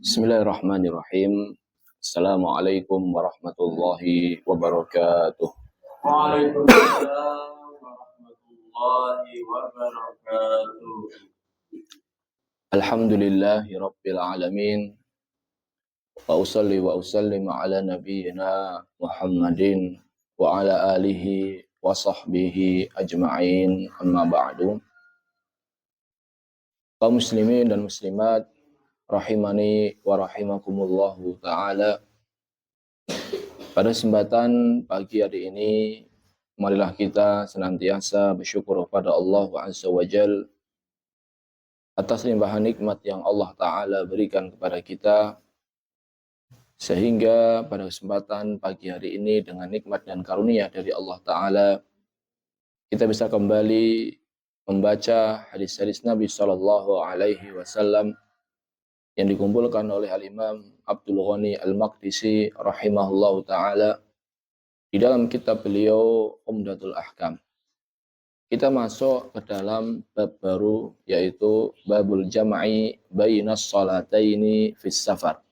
Bismillahirrahmanirrahim. Assalamualaikum warahmatullahi wabarakatuh. Waalaikumsalam warahmatullahi wabarakatuh. Alhamdulillahi rabbil alamin. Wa usalli wa usallim ala nabiyyina Muhammadin wa ala alihi wa sahbihi ajma'in, amma ba'du. Kaum muslimin dan muslimat rahimani wa rahimakumullahu ta'ala. Pada kesempatan pagi hari ini, marilah kita senantiasa bersyukur kepada Allah Azza wa Jal atas limpahan nikmat yang Allah Ta'ala berikan kepada kita, sehingga pada kesempatan pagi hari ini dengan nikmat dan karunia dari Allah Ta'ala, kita bisa kembali membaca hadis-hadis Nabi Sallallahu Alaihi Wasallam yang dikumpulkan oleh Al-Imam Abdul Ghani Al-Maqdisi rahimahullahu ta'ala di dalam kitab beliau Umdatul Ahkam. Kita masuk ke dalam bab baru, yaitu babul jam'i bainas salataini fis safar.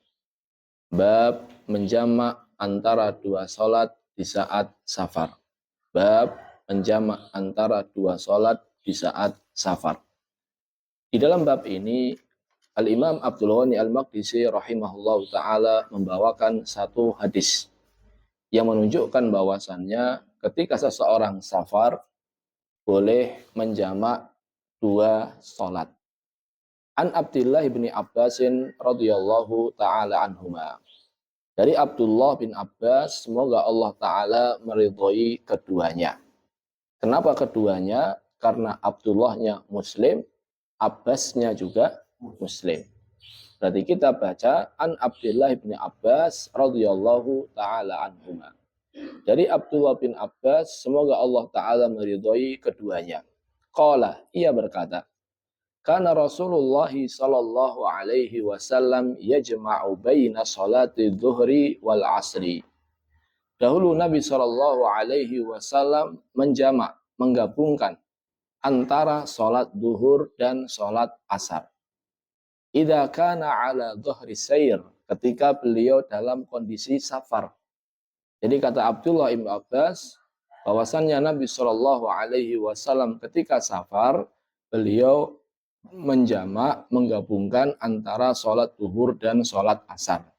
Bab menjamak antara dua salat di saat safar. Bab menjamak antara dua salat di saat safar. Di dalam bab ini Al-Imam Abdul Ghani Al-Maqdisi rahimahullahu ta'ala membawakan satu hadis yang menunjukkan bahwasannya ketika seseorang safar boleh menjamak dua salat. An Abdullah bin Abbasin radhiyallahu ta'ala anhuma. Dari Abdullah bin Abbas, semoga Allah ta'ala meridhoi keduanya. Kenapa keduanya? Karena Abdullahnya Muslim, Abbasnya juga Muslim. Berarti kita baca An Abdullah bin Abbas radhiyallahu ta'ala anhuma. Dari Abdullah bin Abbas, semoga Allah ta'ala meridhoi keduanya. Qala, ia berkata, Kana Rasulullah sallallahu alaihi wasallam yajma'u baina salati dhuhri wal asri. Dahulu Nabi sallallahu alaihi wasallam menggabungkan antara salat duhur dan salat asar. Idza kana ala dhahri sayr, ketika beliau dalam kondisi safar. Jadi kata Abdullah bin Abbas, bahwasannya Nabi Shallallahu Alaihi Wasallam ketika safar, beliau menggabungkan antara sholat duhur dan sholat asar.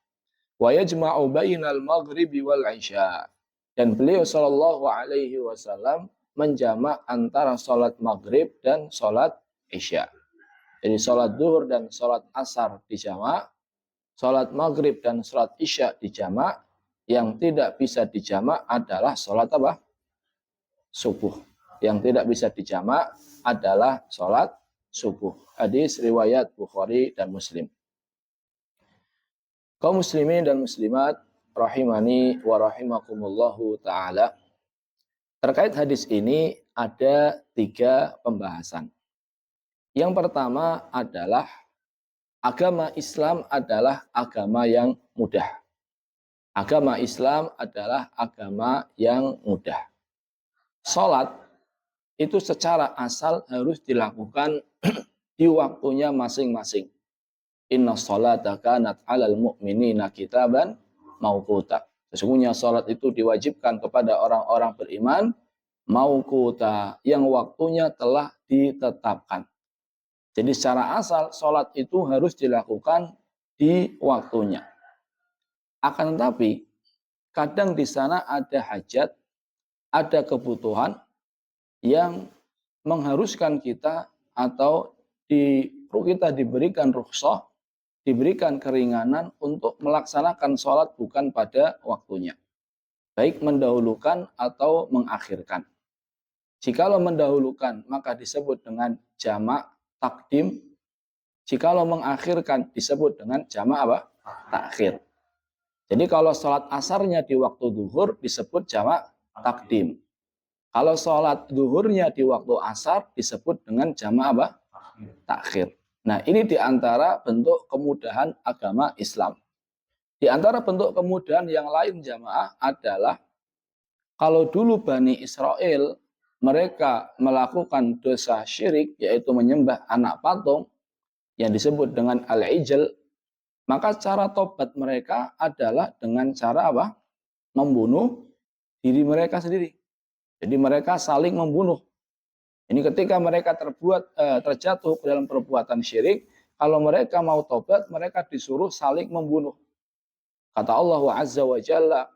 Wa yajma'u bainal maghribi wal isya. Dan beliau Shallallahu Alaihi Wasallam menjamak antara sholat maghrib dan sholat isya. Jadi sholat duhur dan sholat asar dijamak, sholat maghrib dan sholat isya dijamak. Yang tidak bisa dijamak adalah sholat apa? Subuh. Yang tidak bisa dijamak adalah sholat subuh. Hadis riwayat Bukhari dan Muslim. Kaum muslimin dan muslimat rahimani wa rahimakumullahu ta'ala. Terkait hadis ini ada 3 pembahasan. Yang pertama adalah agama Islam adalah agama yang mudah. Agama Islam adalah agama yang mudah. Salat itu secara asal harus dilakukan di waktunya masing-masing. Inna sholata kanat 'alal mu'minina kitaban mauquta. Sesungguhnya salat itu diwajibkan kepada orang-orang beriman mauquta, yang waktunya telah ditetapkan. Jadi secara asal salat itu harus dilakukan di waktunya. Akan tetapi kadang di sana ada hajat, ada kebutuhan yang mengharuskan kita atau kita diberikan rukhsah, diberikan keringanan untuk melaksanakan sholat bukan pada waktunya. Baik mendahulukan atau mengakhirkan. Jikalau mendahulukan maka disebut dengan jamak takdim. Jikalau mengakhirkan disebut dengan jamak apa? Takhir. Jadi kalau sholat asarnya di waktu duhur disebut jamak takdim. Kalau sholat duhurnya di waktu asar disebut dengan jamak apa? Takhir. Nah, ini diantara bentuk kemudahan agama Islam. Di antara bentuk kemudahan yang lain jamaah adalah kalau dulu Bani Israel mereka melakukan dosa syirik, yaitu menyembah anak patung yang disebut dengan al-ijl, Maka cara tobat mereka adalah dengan cara apa? Membunuh diri mereka sendiri. Jadi mereka saling membunuh. Ini ketika mereka terjatuh ke dalam perbuatan syirik, kalau mereka mau tobat, mereka disuruh saling membunuh. Kata Allah Azza wa Jalla,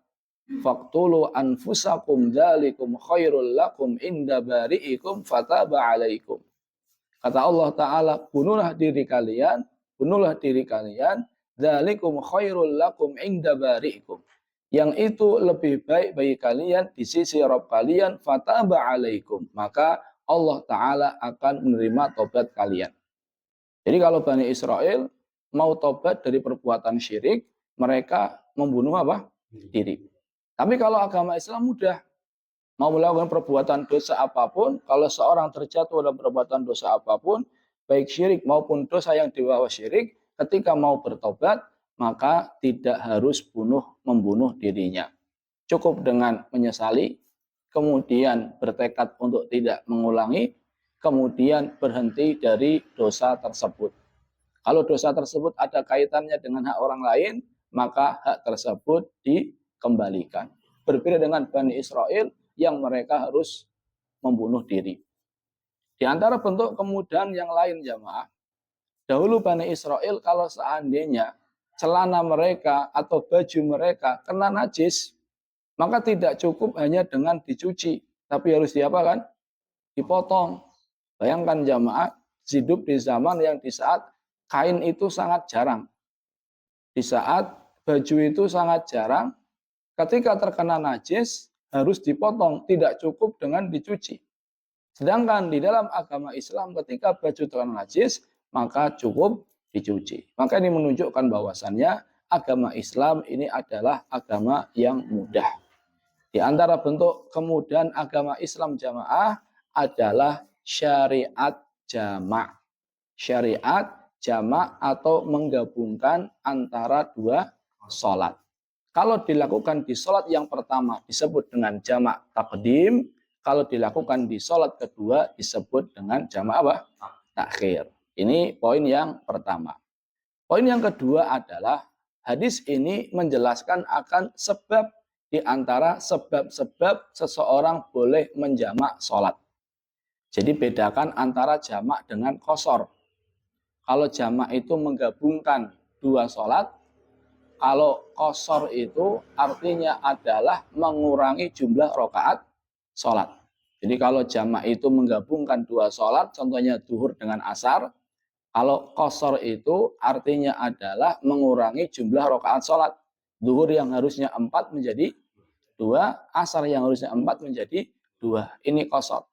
"Faqtulu anfusakum dzalikum khairul lakum inda bari'ikum fataba 'alaikum." Kata Allah Ta'ala, bunuhlah diri kalian, dzalikum khairul lakum inda bari'ikum. Yang itu lebih baik bagi kalian di sisi Rabb kalian, fataba 'alaikum. Maka Allah Ta'ala akan menerima tobat kalian. Jadi kalau Bani Israel mau tobat dari perbuatan syirik, mereka membunuh apa? Diri. Tapi kalau agama Islam mudah. Mau melakukan perbuatan dosa apapun, kalau seorang terjatuh dalam perbuatan dosa apapun, baik syirik maupun dosa yang di bawah syirik, ketika mau bertobat, maka tidak harus membunuh dirinya. Cukup dengan menyesali, kemudian bertekad untuk tidak mengulangi, kemudian berhenti dari dosa tersebut. Kalau dosa tersebut ada kaitannya dengan hak orang lain, maka hak tersebut dikembalikan. Berbeda dengan Bani Israel yang mereka harus membunuh diri. Di antara bentuk kemudahan yang lain jamaah, dahulu Bani Israel kalau seandainya celana mereka atau baju mereka kena najis, maka tidak cukup hanya dengan dicuci, tapi harus diapakan? Dipotong. Bayangkan jamaah, hidup di zaman yang di saat kain itu sangat jarang. Di saat baju itu sangat jarang, ketika terkena najis, harus dipotong, tidak cukup dengan dicuci. Sedangkan di dalam agama Islam ketika baju terkena najis, maka cukup dicuci. Maka ini menunjukkan bahwasannya agama Islam ini adalah agama yang mudah. Di antara bentuk kemudahan agama Islam jamaah adalah syariat jamak. Syariat jamak atau menggabungkan antara dua sholat. Kalau dilakukan di sholat yang pertama disebut dengan jamak takdim. Kalau dilakukan di sholat kedua disebut dengan jamak apa? Takhir. Ini poin yang pertama. Poin yang kedua adalah hadis ini menjelaskan akan sebab di antara sebab-sebab seseorang boleh menjamak sholat. Jadi bedakan antara jamak dengan qasar. Kalau jamak itu menggabungkan dua sholat, kalau qasar itu artinya adalah mengurangi jumlah rakaat sholat. Jadi kalau jamak itu menggabungkan dua sholat, contohnya duhur dengan asar. Kalau qasar itu artinya adalah mengurangi jumlah rakaat sholat. Duhur yang harusnya 4 menjadi 2, asar yang harusnya 4 menjadi 2. Ini qasar.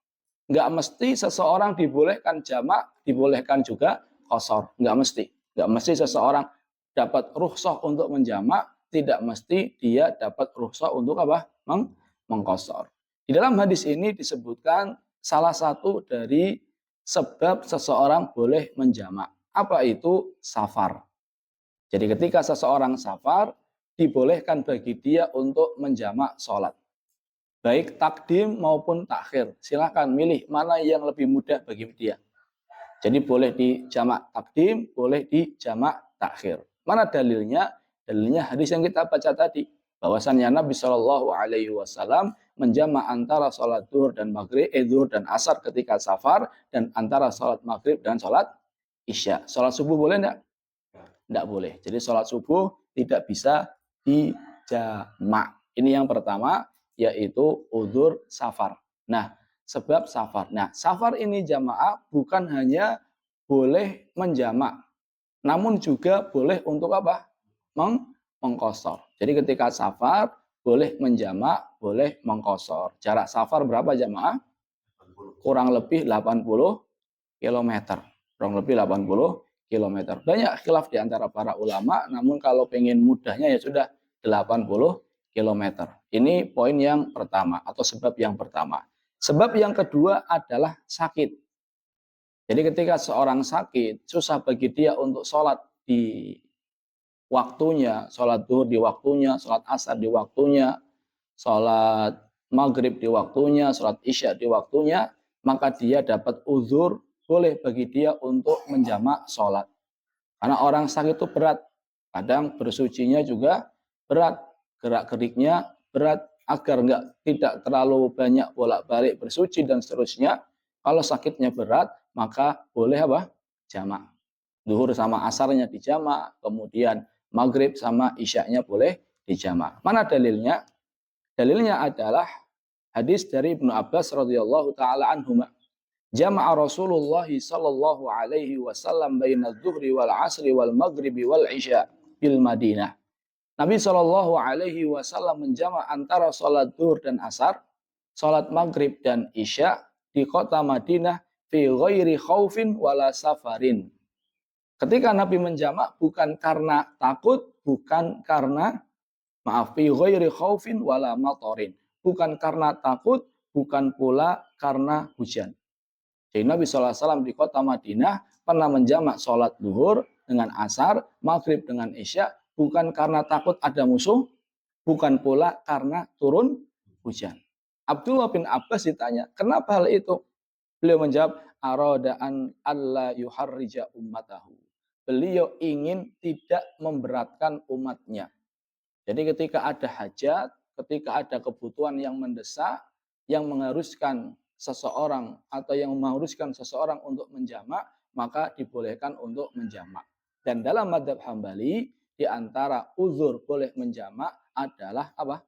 Enggak mesti seseorang dibolehkan jamak, dibolehkan juga qasar. Enggak mesti. Enggak mesti seseorang dapat rukhsah untuk menjamak, tidak mesti dia dapat rukhsah untuk apa? Mengqasar. Di dalam hadis ini disebutkan salah satu dari sebab seseorang boleh menjamak. Apa itu? Safar. Jadi ketika seseorang safar, dibolehkan bagi dia untuk menjamak sholat. Baik takdim maupun takhir. Silakan milih mana yang lebih mudah bagi dia. Jadi boleh di jamak takdim, boleh di jamak takhir. Mana dalilnya? Dalilnya hadis yang kita baca tadi. Bahwasannya Nabi Shallallahu Alaihi Wasallam menjamak antara sholat zuhur dan maghrib, zuhur dan asar ketika safar, dan antara sholat maghrib dan sholat isya. Sholat subuh boleh enggak? Enggak boleh. Jadi sholat subuh tidak bisa dijamak. Ini yang pertama, yaitu udzur safar. Nah, sebab safar. Nah, safar ini jamaah bukan hanya boleh menjamak, namun juga boleh untuk apa? Mengqasar. Jadi ketika safar boleh menjamak, boleh mengqasar. Jarak safar berapa jamaah? Kurang lebih 80 km. Kurang lebih 80 km. Banyak khilaf di antara para ulama, namun kalau pengen mudahnya ya sudah 80 km. Ini poin yang pertama atau sebab yang pertama. Sebab yang kedua adalah sakit. Jadi ketika seorang sakit, susah bagi dia untuk sholat di waktunya, sholat zuhur di waktunya, sholat asar di waktunya, sholat maghrib di waktunya, sholat isya di waktunya, maka dia dapat uzur, boleh bagi dia untuk menjamak sholat. Karena orang sakit itu berat. Kadang bersucinya juga berat, gerak-geriknya berat, agar tidak terlalu banyak bolak-balik bersuci dan seterusnya. Kalau sakitnya berat, maka boleh apa? Jamak. Zuhur sama asarnya dijamak, kemudian maghrib sama isyaknya boleh dijamak. Mana dalilnya? Dalilnya adalah hadis dari Ibnu Abbas radhiyallahu taala anhuma. Jama'a Rasulullah sallallahu alaihi wasallam baina adh-dhuhri wal 'asri wal maghribi wal isya bil Madinah. Nabi sallallahu alaihi wasallam menjamak antara salat zuhur dan asar, salat maghrib dan isya di kota Madinah fi ghairi khaufin wala safarin. Ketika Nabi menjamak bukan karena takut, bukan karena fi ghairi khaufin wala matorin. Bukan karena takut, bukan pula karena hujan. Jadi Nabi SAW di kota Madinah pernah menjamak sholat zuhur dengan asar, maghrib dengan isya, bukan karena takut ada musuh, bukan pula karena turun hujan. Abdullah bin Abbas ditanya, kenapa hal itu? Beliau menjawab, aradaan alla yuharrija ummatahu. Beliau ingin tidak memberatkan umatnya. Jadi ketika ada hajat, ketika ada kebutuhan yang mendesak, yang mengharuskan seseorang atau yang mengharuskan seseorang untuk menjamak, maka dibolehkan untuk menjamak. Dan dalam madzhab Hambali, di antara uzur boleh menjamak adalah apa?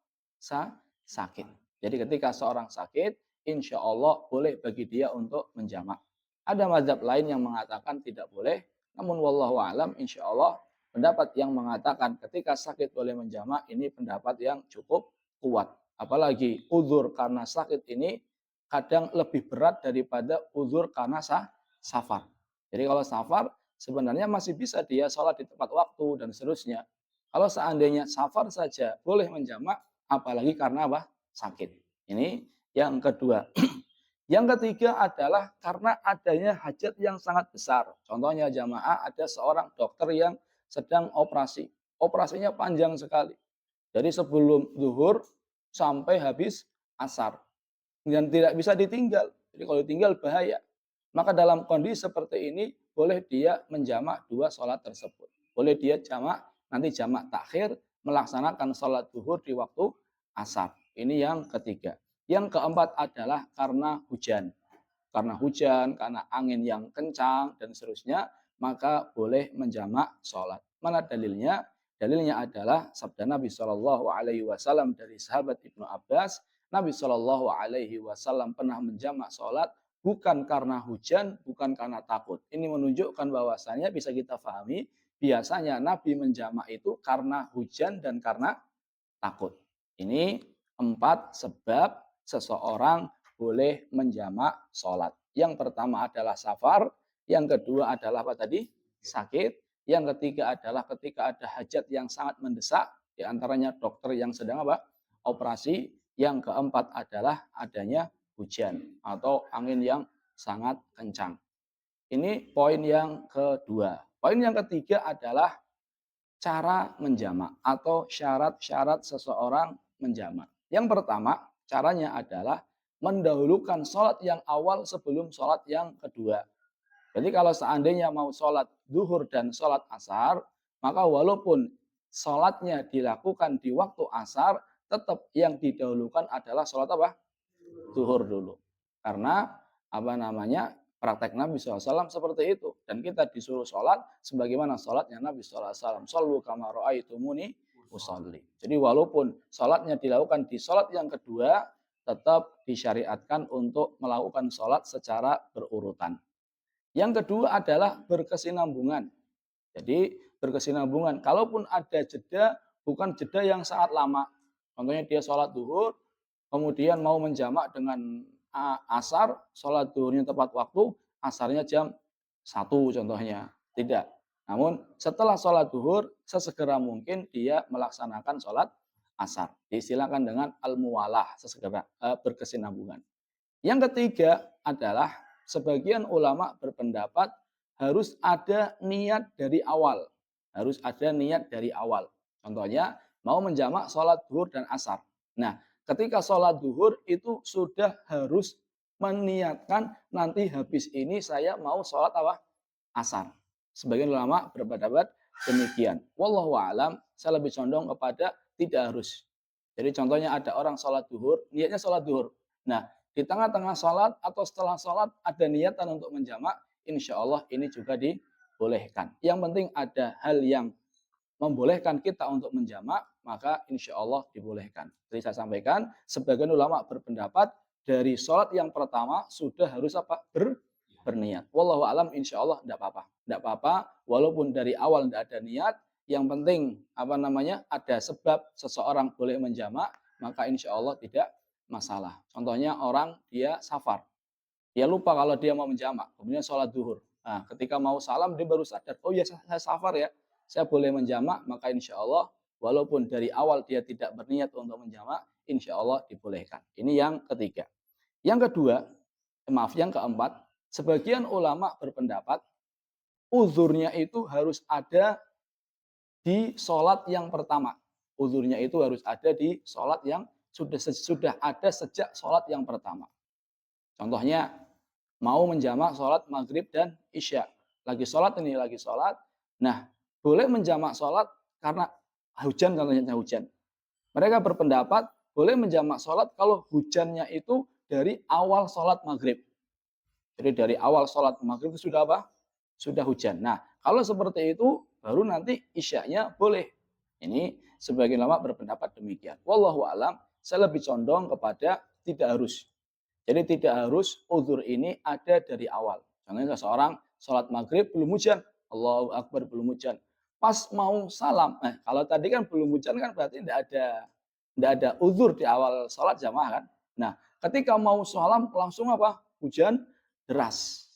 Sakit. Jadi ketika seorang sakit, insya Allah boleh bagi dia untuk menjamak. Ada madzhab lain yang mengatakan tidak boleh, namun wallahu alam, insya Allah pendapat yang mengatakan ketika sakit boleh menjamak ini pendapat yang cukup kuat. Apalagi uzur karena sakit ini kadang lebih berat daripada uzur karena safar. Jadi kalau safar sebenarnya masih bisa dia sholat di tepat waktu dan seterusnya. Kalau seandainya safar saja boleh menjamak, apalagi karena apa? Sakit. Ini yang kedua. Yang ketiga adalah karena adanya hajat yang sangat besar. Contohnya jamaah ada seorang dokter yang sedang operasi. Operasinya panjang sekali. Dari sebelum zuhur sampai habis asar. Dan tidak bisa ditinggal. Jadi kalau ditinggal bahaya. Maka dalam kondisi seperti ini boleh dia menjamak dua sholat tersebut. Boleh dia jamak, nanti jamak takhir melaksanakan sholat zuhur di waktu asar. Ini yang ketiga. Yang keempat adalah karena hujan. Karena hujan, karena angin yang kencang dan seterusnya, maka boleh menjamak sholat. Mana dalilnya? Dalilnya adalah sabda Nabi Shallallahu Alaihi Wasallam dari sahabat Ibnu Abbas. Nabi Shallallahu Alaihi Wasallam pernah menjamak sholat bukan karena hujan, bukan karena takut. Ini menunjukkan bahwasanya bisa kita pahami biasanya Nabi menjamak itu karena hujan dan karena takut. Ini 4 sebab seseorang boleh menjamak sholat. Yang pertama adalah safar, yang kedua adalah apa tadi? Sakit. Yang ketiga adalah ketika ada hajat yang sangat mendesak, di antaranya dokter yang sedang apa? Operasi. Yang keempat adalah adanya hujan atau angin yang sangat kencang. Ini poin yang kedua. Poin yang ketiga adalah cara menjamak atau syarat-syarat seseorang menjamak. Yang pertama, caranya adalah mendahulukan sholat yang awal sebelum sholat yang kedua. Jadi kalau seandainya mau sholat zuhur dan sholat asar, maka walaupun sholatnya dilakukan di waktu asar, tetap yang didahulukan adalah sholat apa? Zuhur dulu. Karena apa namanya? Praktek Nabi SAW seperti itu. Dan kita disuruh sholat sebagaimana sholatnya Nabi SAW. Sallu kama ra'aitumuni usolli. Jadi walaupun sholatnya dilakukan di sholat yang kedua, tetap disyariatkan untuk melakukan sholat secara berurutan. Yang kedua adalah berkesinambungan. Jadi berkesinambungan. Kalaupun ada jeda, bukan jeda yang sangat lama. Contohnya dia sholat zuhur, kemudian mau menjamak dengan asar, sholat zuhurnya tepat waktu, asarnya jam 1 contohnya. Tidak. Namun setelah sholat zuhur, sesegera mungkin dia melaksanakan sholat asar. Diistilahkan dengan al-muwalah, sesegera berkesinambungan. Yang ketiga adalah sebagian ulama berpendapat harus ada niat dari awal. Harus ada niat dari awal. Contohnya mau menjamak sholat zuhur dan asar. Nah, ketika sholat zuhur itu sudah harus meniatkan nanti habis ini saya mau sholat apa? Asar. Sebagian ulama berpendapat demikian. Wallahu a'lam, saya lebih condong kepada tidak harus. Jadi contohnya ada orang sholat duhur, niatnya sholat duhur. Nah, di tengah-tengah sholat atau setelah sholat ada niatan untuk menjamak, insya Allah ini juga dibolehkan. Yang penting ada hal yang membolehkan kita untuk menjamak, maka insya Allah dibolehkan. Jadi saya sampaikan, sebagian ulama berpendapat dari sholat yang pertama sudah harus apa? Berniat. Wallahu alam, insya Allah tidak apa-apa. Tidak apa-apa, walaupun dari awal tidak ada niat, yang penting ada sebab seseorang boleh menjamak, maka insya Allah tidak masalah. Contohnya orang dia safar, dia lupa kalau dia mau menjamak, kemudian sholat duhur. Nah, ketika mau salam dia baru sadar, oh ya saya safar ya, saya boleh menjamak, maka insya Allah walaupun dari awal dia tidak berniat untuk menjamak, insya Allah dibolehkan. Ini yang ketiga. Yang kedua, yang keempat, sebagian ulama berpendapat uzurnya itu harus ada di sholat yang pertama. Uzurnya itu harus ada di sholat yang sudah ada sejak sholat yang pertama. Contohnya, mau menjamak sholat maghrib dan isya. Lagi sholat. Nah, boleh menjamak sholat karena hujan, contohnya hujan. Mereka berpendapat boleh menjamak sholat kalau hujannya itu dari awal sholat maghrib. Jadi dari awal sholat maghrib itu sudah apa? Sudah hujan. Nah, kalau seperti itu, baru nanti isyanya boleh. Ini sebagian ulama berpendapat demikian. Wallahu alam, saya lebih condong kepada tidak harus. Jadi tidak harus uzur ini ada dari awal. Contohnya seseorang sholat maghrib belum hujan. Allahu Akbar, belum hujan. Pas mau salam, kalau tadi kan belum hujan kan berarti tidak ada uzur di awal sholat jamaah kan. Nah, ketika mau salam langsung apa? Hujan deras.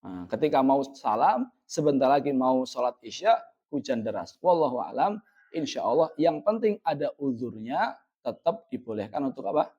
Nah, ketika mau salam, sebentar lagi mau sholat isya, hujan deras. Wallahu alam, insya Allah yang penting ada uzurnya, tetap dibolehkan untuk apa?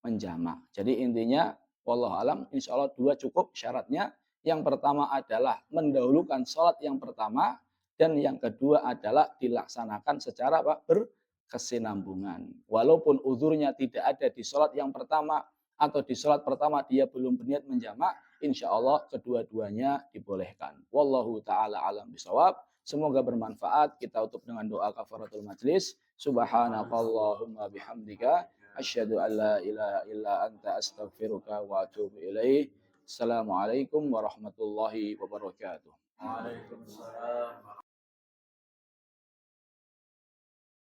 Menjamak. Jadi intinya, wallahu alam, insya Allah dua cukup syaratnya. Yang pertama adalah mendahulukan sholat yang pertama, dan yang kedua adalah dilaksanakan secara apa? Berkesinambungan. Walaupun uzurnya tidak ada di sholat yang pertama, atau di sholat pertama dia belum berniat menjamak, insya Allah kedua-duanya dibolehkan. Wallahu ta'ala alam bisawab. Semoga bermanfaat. Kita tutup dengan doa kafaratul majlis. Subhanakallahumma bihamdika asyhadu an la ilaha illa anta astaghfiruka wa atubu ilaih. Assalamualaikum warahmatullahi wabarakatuh. Waalaikumsalam.